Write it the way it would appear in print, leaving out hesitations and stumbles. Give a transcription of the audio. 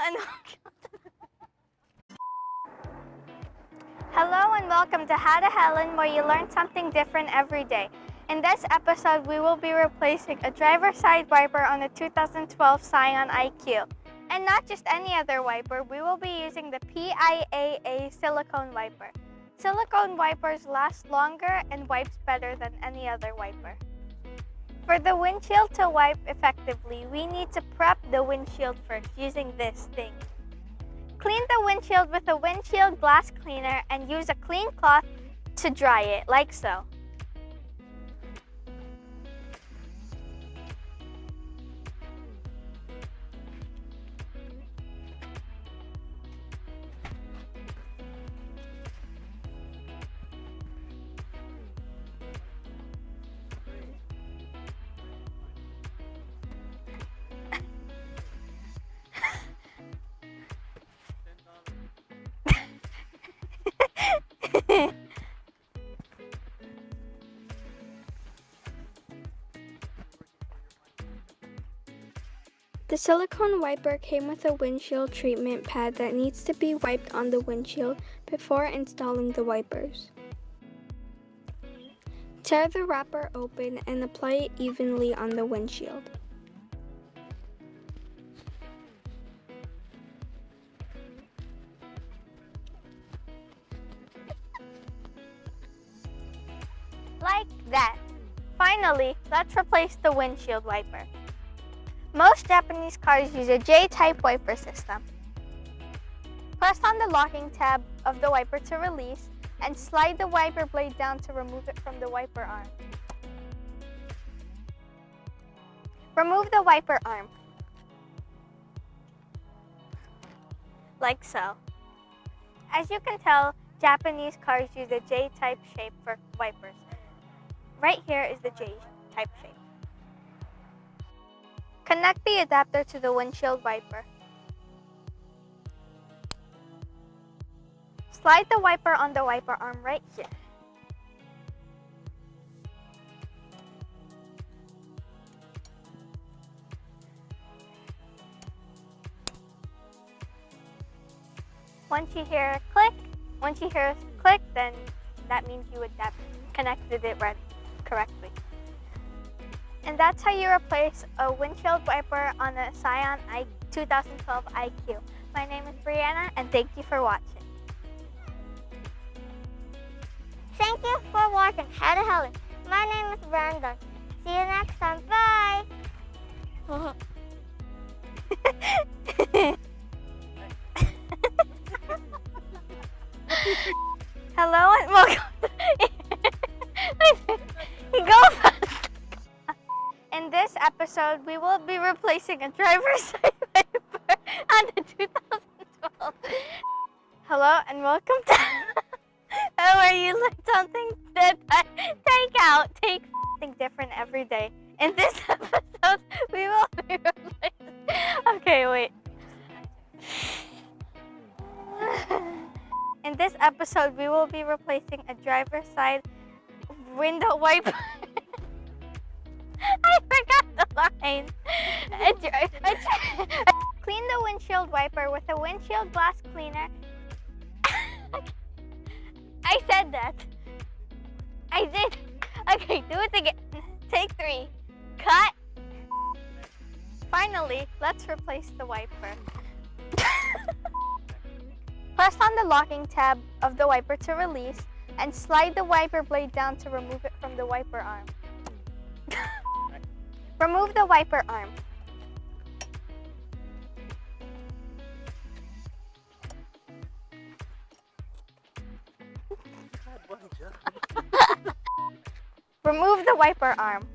and Hello and welcome to How to Helen, where you learn something different every day. In this episode, we will be replacing a driver's side wiper on a 2012 Scion IQ. And not just any other wiper, we will be using the p.i.a.a. silicone wiper. Silicone wipers last longer and wipes better than any other wiper. For the windshield to wipe effectively, we need to prep the windshield first using this thing. Clean the windshield with a windshield glass cleaner and use a clean cloth to dry it, like so. The silicone wiper came with a windshield treatment pad that needs to be wiped on the windshield before installing the wipers. Tear the wrapper open and apply it evenly on the windshield. Like that. Finally, let's replace the windshield wiper. Most Japanese cars use a J-type wiper system. Press on the locking tab of the wiper to release and slide the wiper blade down to remove it from the wiper arm. Remove the wiper arm, like so. As you can tell, Japanese cars use a J-type shape for wipers. Right here is the J-type shape. Connect the adapter to the windshield wiper. Slide the wiper on the wiper arm right here. Once you hear a click, then that means you connected it correctly. And that's how you replace a windshield wiper on a Scion 2012 IQ. My name is Brianna, and thank you for watching. Thank you for watching How to Helen. My name is Brandon. See you next time. Bye. Hello and welcome. Go fast. In this episode, we will be replacing a driver's side wiper on the 2012. Hello and welcome to where you learn something take something different every day. In this episode, we will be replacing. Okay, wait. In this episode, we will be replacing a driver's side window wiper. I forgot the line. Clean the windshield wiper with a windshield glass cleaner. I said that. I did. Okay, do it again. Take 3. Cut. Finally, let's replace the wiper. Press on the locking tab of the wiper to release and slide the wiper blade down to remove it from the wiper arm. Remove the wiper arm. Remove the wiper arm.